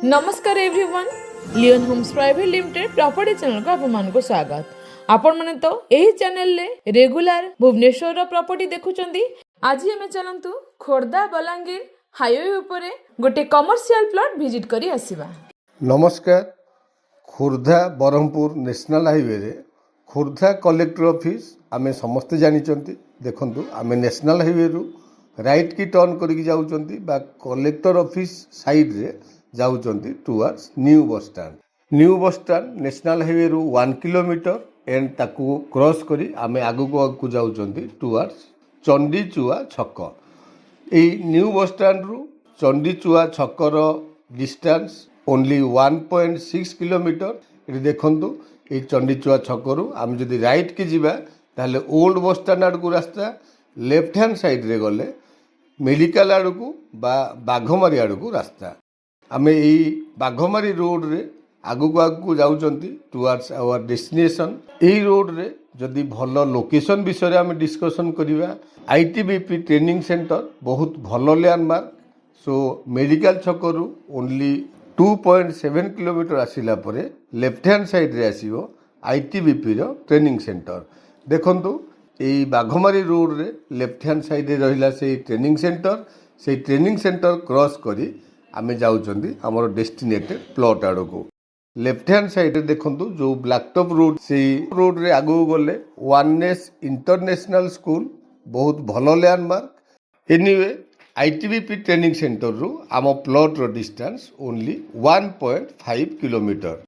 नमस्कार everyone, Leon Homes private limited property channel को आपण को स्वागत। आपण माने तो एही चैनल ले रेगुलर भुवनेश्वर रो प्रॉपर्टी देखुचंदी। आज हमें चलंतु खोर्धा बलांगीर हाईवे उपरे गोटे कमर्शियल प्लॉट विजिट करी आसीबा। नमस्कार। खोर्धा बरहमपुर नेशनल हाईवे रे खोर्धा कलेक्टर ऑफिस आमे समस्ते जानिचंती। देखंतु आमे नेशनल हाईवे रु राइट की टर्न करिक जाउचंती बा कलेक्टर ऑफिस साइड रे जाउचंती towards new bus stand national highway रु 1 किलोमीटर एंड ताकू क्रॉस करी आमे आगु जाउचंती टुवर्ड्स चंडीचुआ छक। एई न्यू बस स्टैंड रु चंडीचुआ छकर डिस्टेंस ओनली 1.6 किलोमीटर। ये देखंतु ये चंडीचुआ छकरू आम जदि राइट की जीवा ताहले ओल्ड बस स्टैंड आड़ को रास्ता, लेफ्ट हैंड साइड रे गले मेडिकल आड़ को बा बाघमारी आड़ को रास्ता। आमे एई बाघमारी रोड रे आगु जाउचंती टुवर्ड्स आवर डेस्टिनेशन। एई रोड रे जदि भल लोकेशन विषय रे आमे डिस्कशन करिवा, आईटीबीपी ट्रेनिंग सेंटर बहुत भल लैंडमार्क। सो मेडिकल छकरू ओनली 2.7 किलोमीटर आसिला परे लेफ्ट हैंड साइड रे आसीबो आईटीबीपी रो ट्रेनिंग सेंटर। देखंतु एई बाघमारी रोड रे लेफ्ट हैंड साइड रे रहिला से ट्रेनिंग सेंटर क्रॉस करी आमे जाउचंदी हमर डेस्टिनेटेड प्लॉट आड़ को। लेफ्ट हैंड साइड रे देखंतु जो ब्लैक टॉप रोड से रोड रे आगु गले वननेस इंटरनेशनल स्कूल बहुत भल landmark. Anyway ITBP training centre रु आम प्लॉट रो डिस्टेंस ओनली 1.5 किलोमीटर।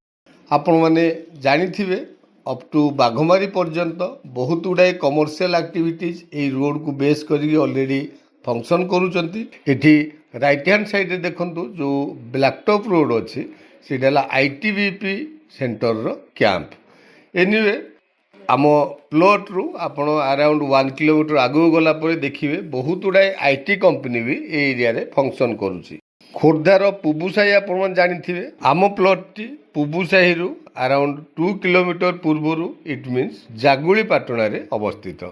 आपण माने जानिथिबे अप टू बाघमारी पर्यंत बहुत गुड़ाए कमर्शियल एक्टिविटीज ए रोड को बेस करी ऑलरेडी फंक्शन करूचंती। एठी राइट हैंड साइड रे देखंतु जो ब्लैक टॉप रोड अछि सेडाला आईटीबीपी सेंटर रो कैंप। एनीवे आम प्लॉट रु आपण अराउंड 1 किलोमीटर आगु गला परे देखिबे बहुत गुड़ाए आईटी कंपनी भी ए एरिया रे फंक्शन करूची। खोर्धार पुबुसाही आपण जानिथिबे आम प्लॉट टी पुबुसाही रु अराउंड 2 किलोमीटर पूर्वरु इट मीन्स जागुली पाटणा रे अवस्थित।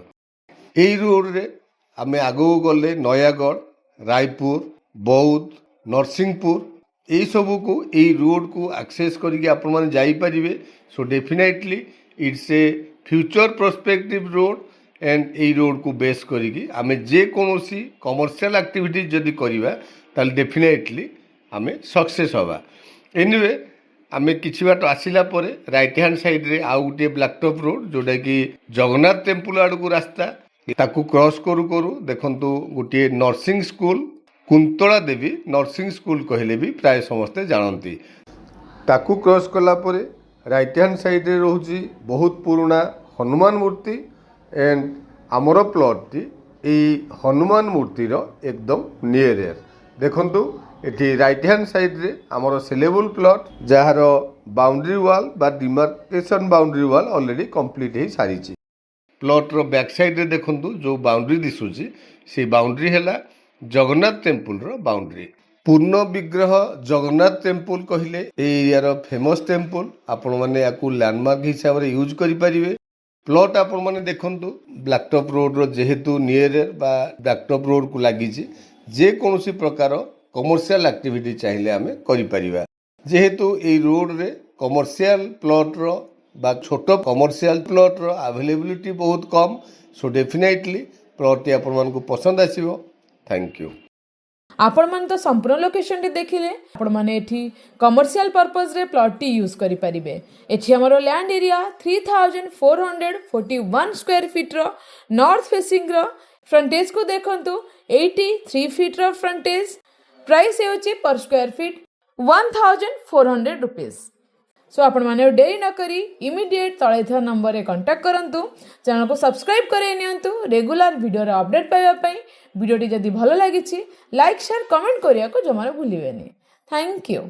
एई रोड रे आमे आगु गले नयागढ़, रायपुर, बौद्ध, नरसिंहपुर यही सब को यही रोड को एक्सेस करके आपण माने जाई परिबे। So definitely it's a future prospective road and यही रोड को बेस करके आमे जे कोनोसी कमर्शियल एक्टिविटी जदि करिबा ताल डेफिनेटली आमे सक्सेस होबा। एनीवे आमे किछि बाट आसिला परे राइट हैंड साइड रे आउ गुटे ब्लैक टॉप रोड जोटा कि जगन्नाथ टेम्पल आड़ को रास्ता ताकू क्रॉस करू करू देखंतु गुटे नर्सिंग स्कूल कुंतला देवी नर्सिंग स्कूल कहले भी प्राय समस्ते जानती। ताकू क्रॉस कला परे राइट हैंड साइड रे रहउची बहुत पुराना हनुमान मूर्ति एंड आमर प्लॉट टी ए हनुमान मूर्ति रो एकदम नियर देखंतु एठी राइट हैंड साइड रे आमर सेलेबल प्लॉट जहार बाउंड्री वाल बा demarcation boundary wall already complete हे सारीची। प्लॉट रो बैक साइड रे देखंतु जो बाउंड्री दिसुची से बाउंड्री हैला जगन्नाथ टेम्पल रो बाउंड्री। पूर्ण विग्रह जगन्नाथ टेम्पल कहले एरिया रो फेमस टेम्पल। आपण माने याकू लैंडमार्क हिसाब रे यूज करि परिबे। प्लॉट आपण माने देखंतु ब्लैक टॉप रोड रो जेहेतु नियर बा ब्लैक टॉप रोड को लागिची जे कोनोसी प्रकार कमर्शियल एक्टिविटी चाहिए आमे करि परिबा। जेहेतु ए रोड रे कमर्शियल प्लॉट रो बा छोटो कमर्शियल प्लॉट रो अवेलेबिलिटी बहुत कम। सो डेफिनेटली प्लॉट आपण मान को पसंद आसीबो। Thank you. आपण मान तो संपूर्ण लोकेशन टी देखिले आपण माने एठी कमर्शियल पर्पस रे प्लॉट टी यूज करि परिबे। एठी हमरो लैंड एरिया 3441 स्क्वायर फीट रो नॉर्थ फेसिंग रो फ्रंटेज को देखंतु 83 फीट रो फ्रंटेज। प्राइस हेउची पर स्क्वायर फीट 1400 रुपीस। सो आपण माने देरी न करी इमीडिएट तळे था नंबर रे कांटेक्ट करंतु। चैनल को सब्सक्राइब करे नियंतु रेगुलर वीडियो रे अपडेट पाइबा पई। वीडियो टी जदी भलो लागिछि लाइक शेयर कमेंट करिया को जमारे भूलिबेनी। Thank you.